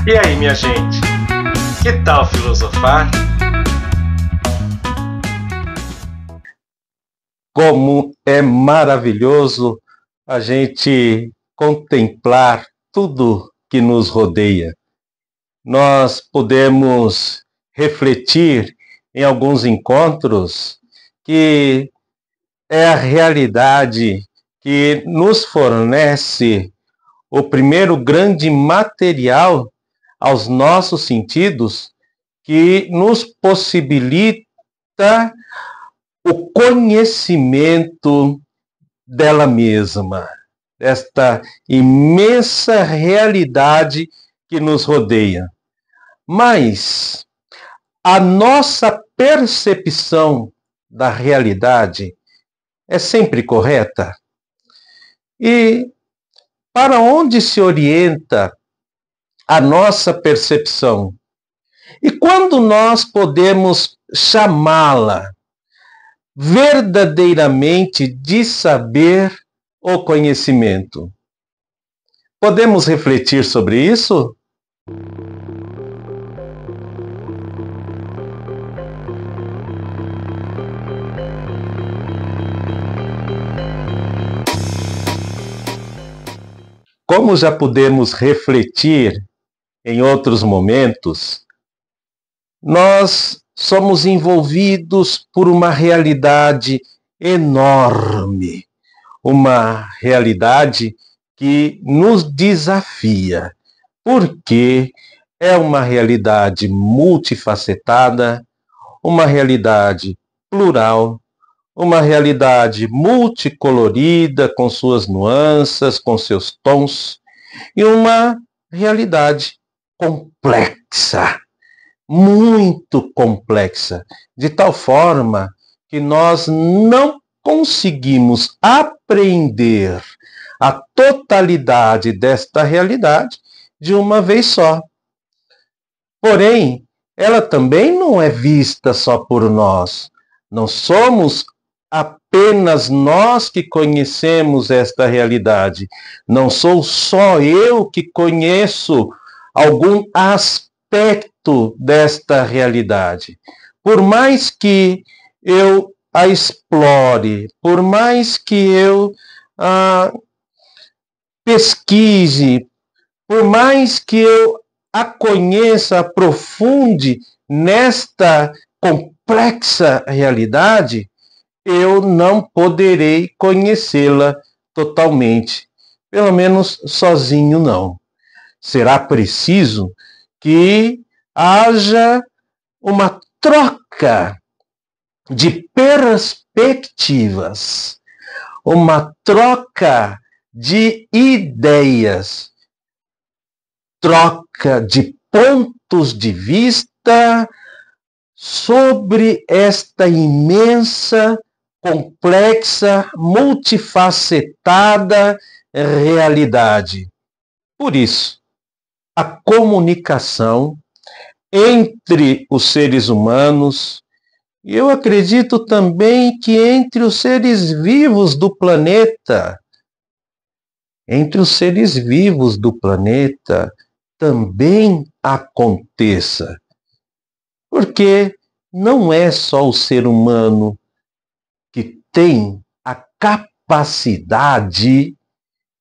E aí, minha gente, que tal filosofar? Como é maravilhoso a gente contemplar tudo que nos rodeia. Nós podemos refletir em alguns encontros que é a realidade que nos fornece o primeiro grande material aos nossos sentidos que nos possibilita o conhecimento dela mesma, desta imensa realidade que nos rodeia. Mas a nossa percepção da realidade é sempre correta? E para onde se orienta a nossa percepção? E quando nós podemos chamá-la verdadeiramente de saber ou conhecimento? Podemos refletir sobre isso? Como já pudemos refletir em outros momentos, nós somos envolvidos por uma realidade enorme, uma realidade que nos desafia, porque é uma realidade multifacetada, uma realidade plural, uma realidade multicolorida, com suas nuances, com seus tons, e uma realidade complexa, muito complexa, de tal forma que nós não conseguimos apreender a totalidade desta realidade de uma vez só. Porém, ela também não é vista só por nós. Não somos apenas nós que conhecemos esta realidade. Não sou só eu que conheço algum aspecto desta realidade. Por mais que eu a explore, por mais que eu pesquise, por mais que eu a conheça, aprofunde nesta complexa realidade, eu não poderei conhecê-la totalmente. Pelo menos sozinho não. Será preciso que haja uma troca de perspectivas, uma troca de ideias, troca de pontos de vista sobre esta imensa, complexa, multifacetada realidade. Por isso, a comunicação entre os seres humanos, e eu acredito também que entre os seres vivos do planeta, também aconteça. Porque não é só o ser humano que tem a capacidade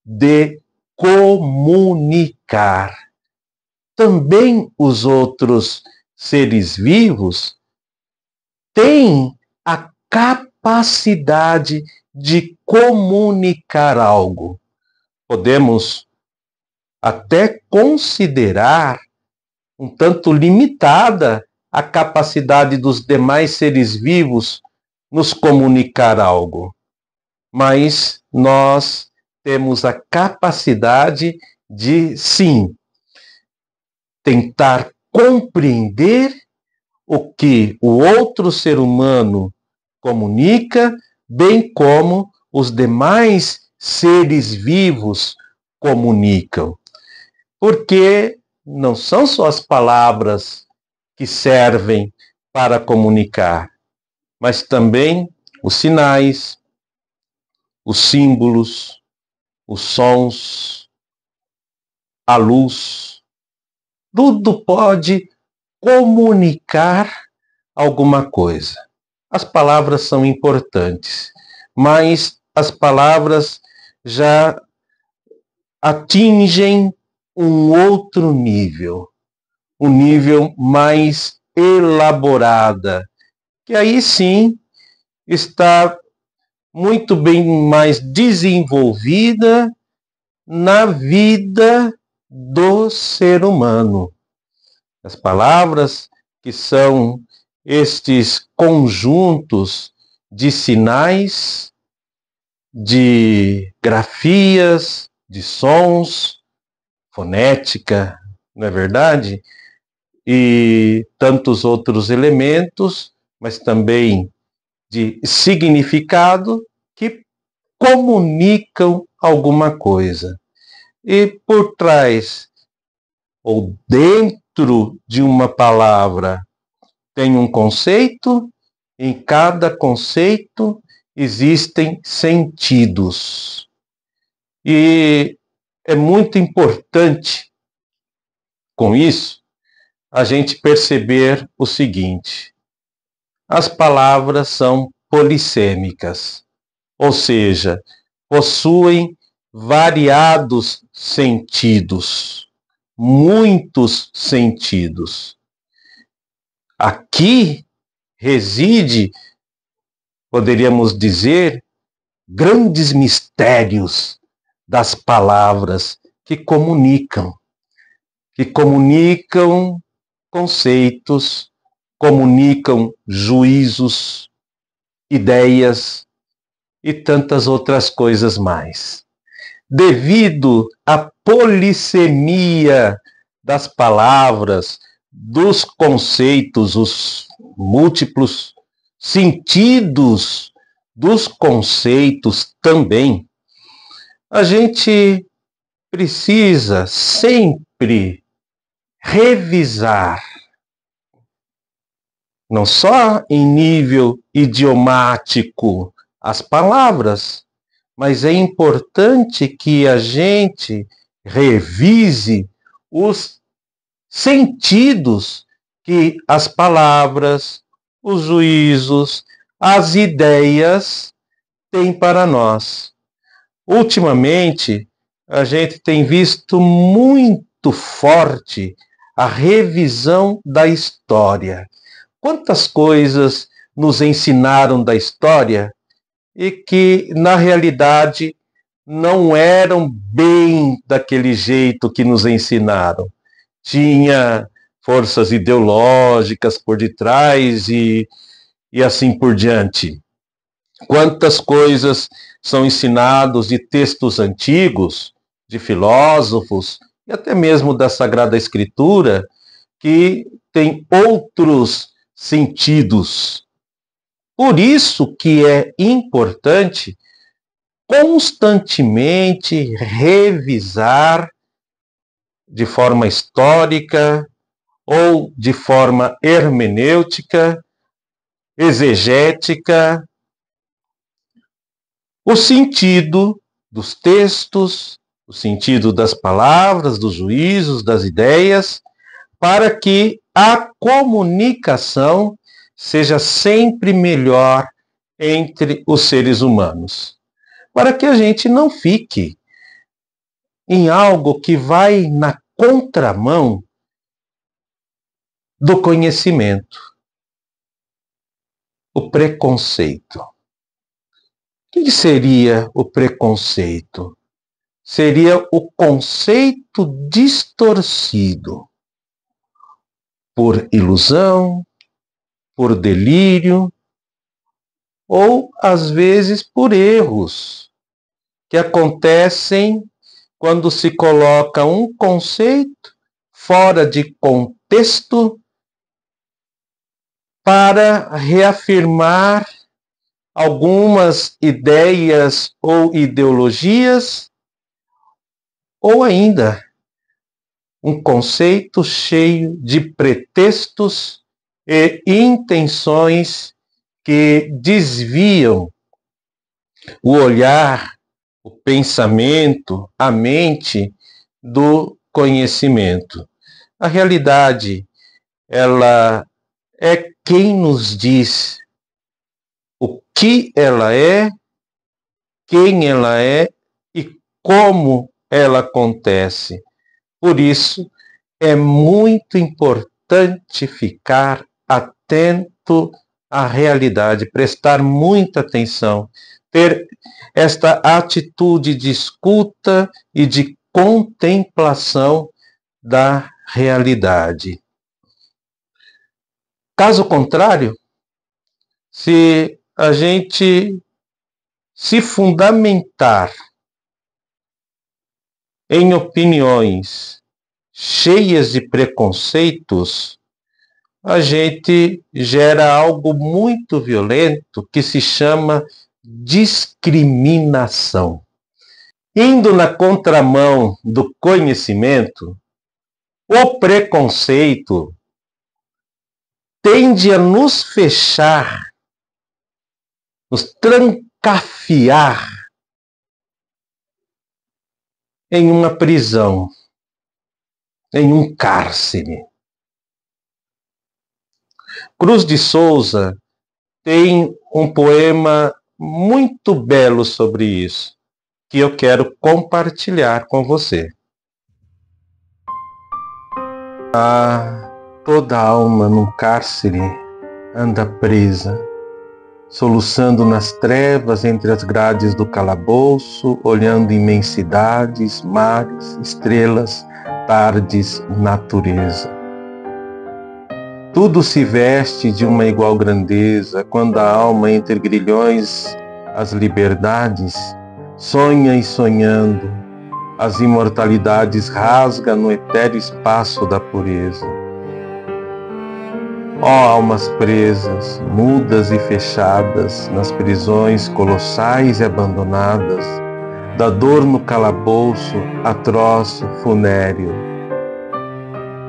de comunicar. Também os outros seres vivos têm a capacidade de comunicar algo. Podemos até considerar um tanto limitada a capacidade dos demais seres vivos nos comunicar algo. Mas nós temos a capacidade de, sim, tentar compreender o que o outro ser humano comunica, bem como os demais seres vivos comunicam. Porque não são só as palavras que servem para comunicar, mas também os sinais, os símbolos, os sons, a luz, tudo pode comunicar alguma coisa. As palavras são importantes, mas as palavras já atingem um outro nível, um nível mais elaborada, que aí sim está muito bem mais desenvolvida na vida do ser humano. As palavras que são estes conjuntos de sinais, de grafias, de sons, fonética, não é verdade? E tantos outros elementos, mas também de significado que comunicam alguma coisa. E por trás, ou dentro de uma palavra, tem um conceito, em cada conceito existem sentidos. E é muito importante, com isso, a gente perceber o seguinte: as palavras são polissêmicas, ou seja, possuem variados sentidos, muitos sentidos. Aqui reside, poderíamos dizer, grandes mistérios das palavras que comunicam conceitos, comunicam juízos, ideias e tantas outras coisas mais. Devido à polissemia das palavras, dos conceitos, os múltiplos sentidos dos conceitos também, a gente precisa sempre revisar, não só em nível idiomático, as palavras, mas é importante que a gente revise os sentidos que as palavras, os juízos, as ideias têm para nós. Ultimamente, a gente tem visto muito forte a revisão da história. Quantas coisas nos ensinaram da história e que, na realidade, não eram bem daquele jeito que nos ensinaram. Tinha forças ideológicas por detrás e assim por diante. Quantas coisas são ensinados de textos antigos, de filósofos, e até mesmo da Sagrada Escritura, que tem outros sentidos. Por isso que é importante constantemente revisar de forma histórica ou de forma hermenêutica, exegética, o sentido dos textos, o sentido das palavras, dos juízos, das ideias, para que a comunicação seja sempre melhor entre os seres humanos. Para que a gente não fique em algo que vai na contramão do conhecimento. O preconceito. O que seria o preconceito? Seria o conceito distorcido por ilusão, por delírio, ou às vezes por erros que acontecem quando se coloca um conceito fora de contexto para reafirmar algumas ideias ou ideologias, ou ainda um conceito cheio de pretextos e intenções que desviam o olhar, o pensamento, a mente do conhecimento. A realidade, ela é quem nos diz o que ela é, quem ela é e como ela acontece. Por isso, é muito importante ficar atento à realidade, prestar muita atenção, ter esta atitude de escuta e de contemplação da realidade. Caso contrário, se a gente se fundamentar em opiniões cheias de preconceitos, a gente gera algo muito violento que se chama discriminação. Indo na contramão do conhecimento, o preconceito tende a nos fechar, nos trancafiar em uma prisão, em um cárcere. Cruz de Souza tem um poema muito belo sobre isso, que eu quero compartilhar com você. Toda alma num cárcere anda presa, soluçando nas trevas entre as grades do calabouço, olhando imensidades, mares, estrelas, tardes, natureza. Tudo se veste de uma igual grandeza, quando a alma entre grilhões as liberdades sonha e sonhando, as imortalidades rasga no etéreo espaço da pureza. Ó almas presas, mudas e fechadas, nas prisões colossais e abandonadas, da dor no calabouço atroz funéreo.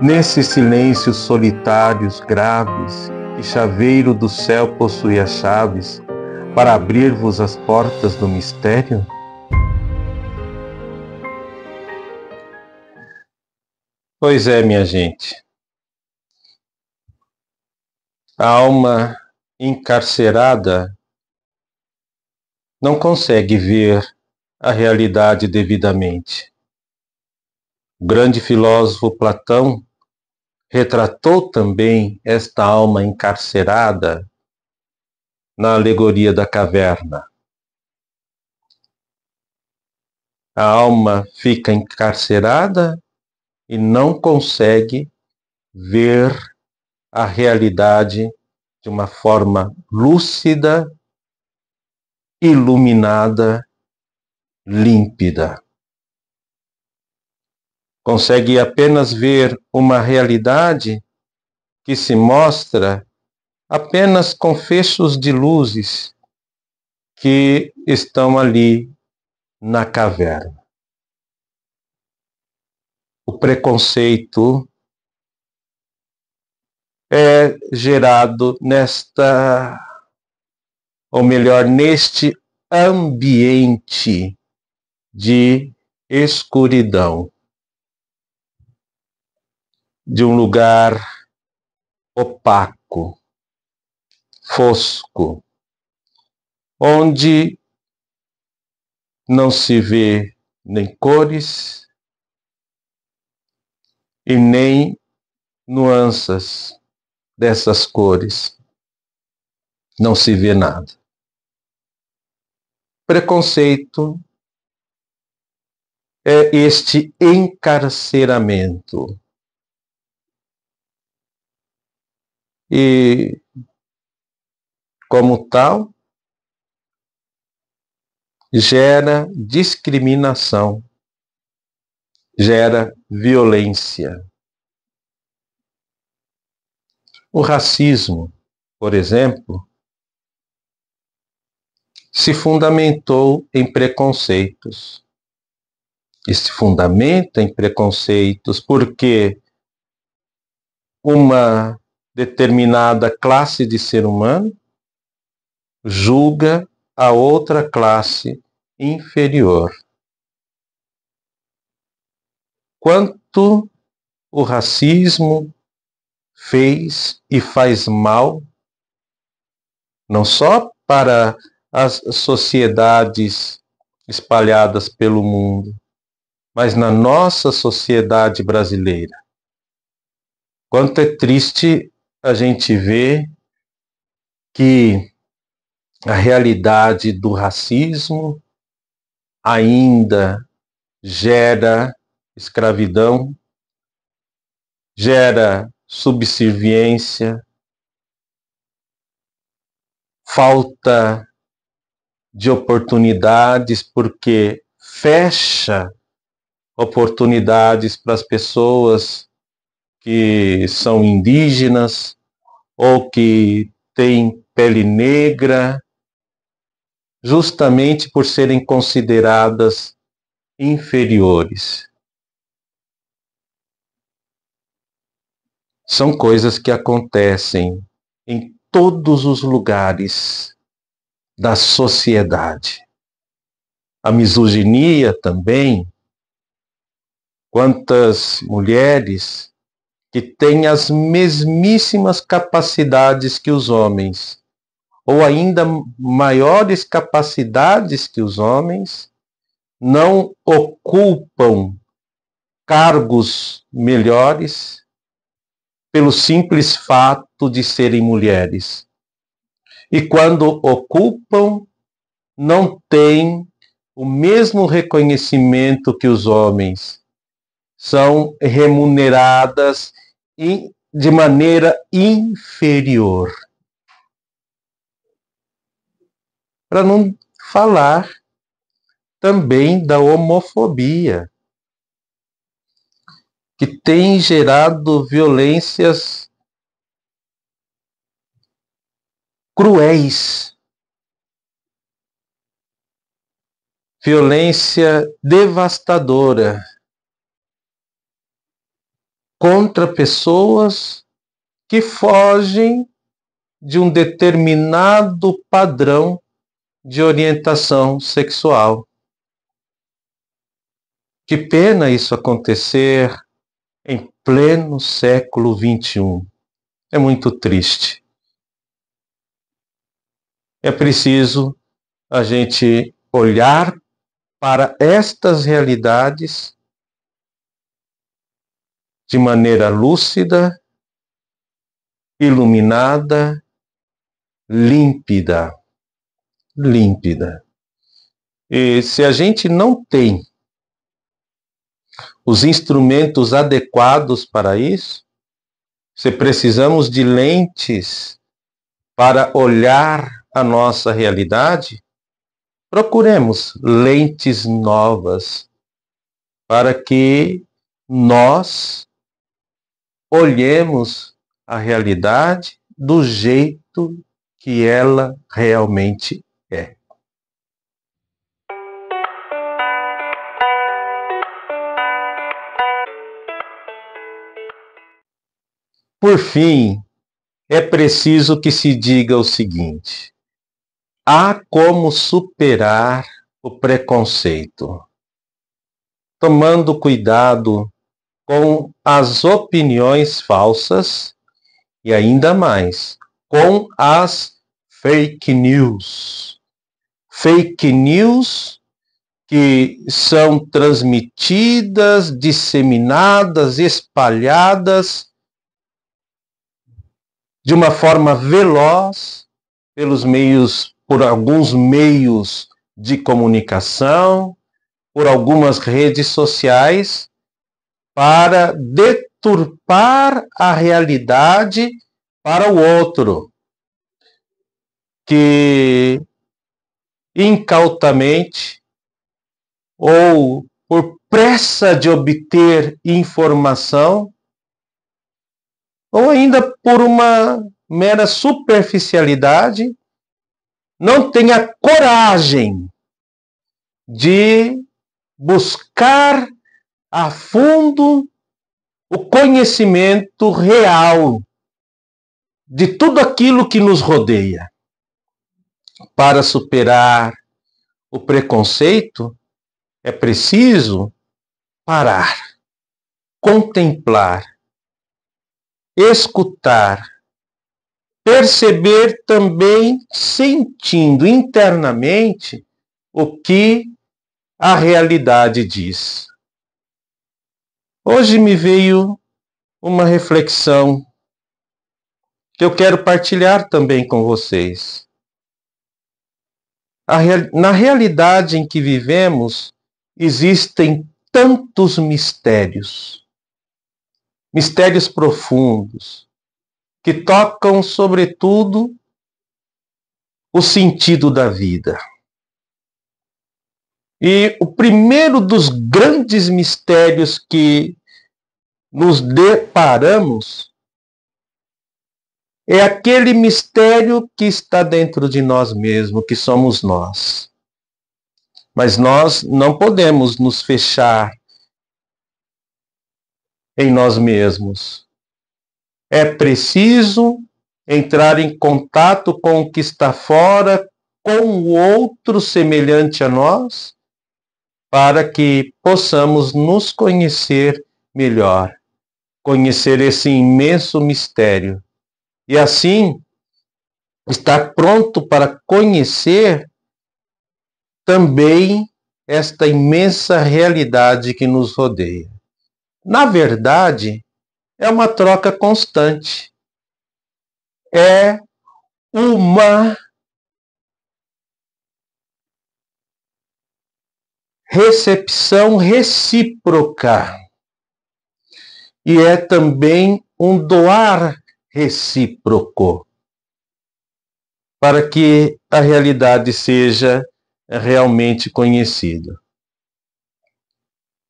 Nesses silêncios solitários graves, que chaveiro do céu possui as chaves para abrir-vos as portas do mistério? Pois é, minha gente. A alma encarcerada não consegue ver a realidade devidamente. O grande filósofo Platão retratou também esta alma encarcerada na alegoria da caverna. A alma fica encarcerada e não consegue ver a realidade de uma forma lúcida, iluminada, límpida. Consegue apenas ver uma realidade que se mostra apenas com fechos de luzes que estão ali na caverna. O preconceito é gerado neste ambiente de escuridão, de um lugar opaco, fosco, onde não se vê nem cores e nem nuances dessas cores. Não se vê nada. Preconceito é este encarceramento. E, como tal, gera discriminação, gera violência. O racismo, por exemplo, se fundamentou em preconceitos. E se fundamenta em preconceitos porque uma determinada classe de ser humano julga a outra classe inferior. Quanto o racismo fez e faz mal, não só para as sociedades espalhadas pelo mundo, mas na nossa sociedade brasileira. Quanto é triste a gente ver que a realidade do racismo ainda gera escravidão, gera subserviência, falta de oportunidades, porque fecha oportunidades para as pessoas que são indígenas ou que têm pele negra, justamente por serem consideradas inferiores. São coisas que acontecem em todos os lugares da sociedade. A misoginia também. Quantas mulheres que têm as mesmíssimas capacidades que os homens, ou ainda maiores capacidades que os homens, não ocupam cargos melhores pelo simples fato de serem mulheres. E quando ocupam, não têm o mesmo reconhecimento que os homens. São remuneradas de maneira inferior. Para não falar também da homofobia, que tem gerado violências cruéis, violência devastadora contra pessoas que fogem de um determinado padrão de orientação sexual. Que pena isso acontecer em pleno século XXI. É muito triste. É preciso a gente olhar para estas realidades de maneira lúcida, iluminada, límpida. E se a gente não tem os instrumentos adequados para isso, se precisamos de lentes para olhar a nossa realidade, procuremos lentes novas para que nós olhemos a realidade do jeito que ela realmente é. Por fim, é preciso que se diga o seguinte: há como superar o preconceito, tomando cuidado com as opiniões falsas e ainda mais com as fake news. Fake news que são transmitidas, disseminadas, espalhadas de uma forma veloz por alguns meios de comunicação, por algumas redes sociais, para deturpar a realidade para o outro, que incautamente ou por pressa de obter informação, ou ainda por uma mera superficialidade, não tem a coragem de buscar a fundo o conhecimento real de tudo aquilo que nos rodeia. Para superar o preconceito, é preciso parar. contemplar, escutar, perceber também, sentindo internamente o que a realidade diz. Hoje me veio uma reflexão que eu quero partilhar também com vocês. Na realidade em que vivemos, existem tantos mistérios, mistérios profundos, que tocam, sobretudo, o sentido da vida. E o primeiro dos grandes mistérios que nos deparamos é aquele mistério que está dentro de nós mesmos, que somos nós. Mas nós não podemos nos fechar em nós mesmos. É preciso entrar em contato com o que está fora, com o outro semelhante a nós, para que possamos nos conhecer melhor, conhecer esse imenso mistério. E assim, estar pronto para conhecer também esta imensa realidade que nos rodeia. Na verdade, é uma troca constante. É uma recepção recíproca. E é também um doar recíproco, para que a realidade seja realmente conhecida.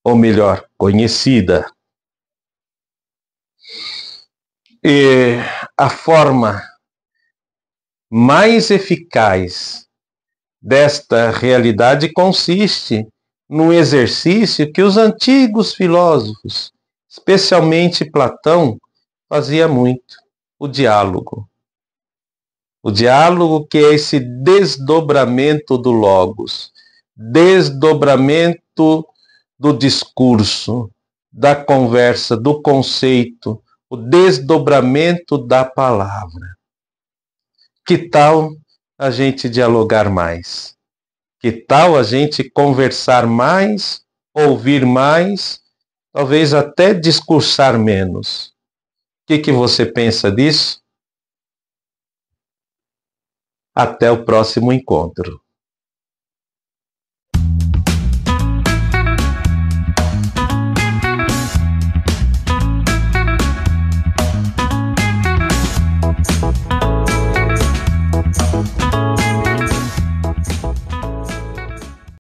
Ou melhor, conhecida. E a forma mais eficaz desta realidade consiste no exercício que os antigos filósofos, especialmente Platão, fazia muito: o diálogo. O diálogo, que é esse desdobramento do logos, desdobramento do discurso, da conversa, do conceito, o desdobramento da palavra. Que tal a gente dialogar mais? Que tal a gente conversar mais, ouvir mais, talvez até discursar menos? O que você pensa disso? Até o próximo encontro.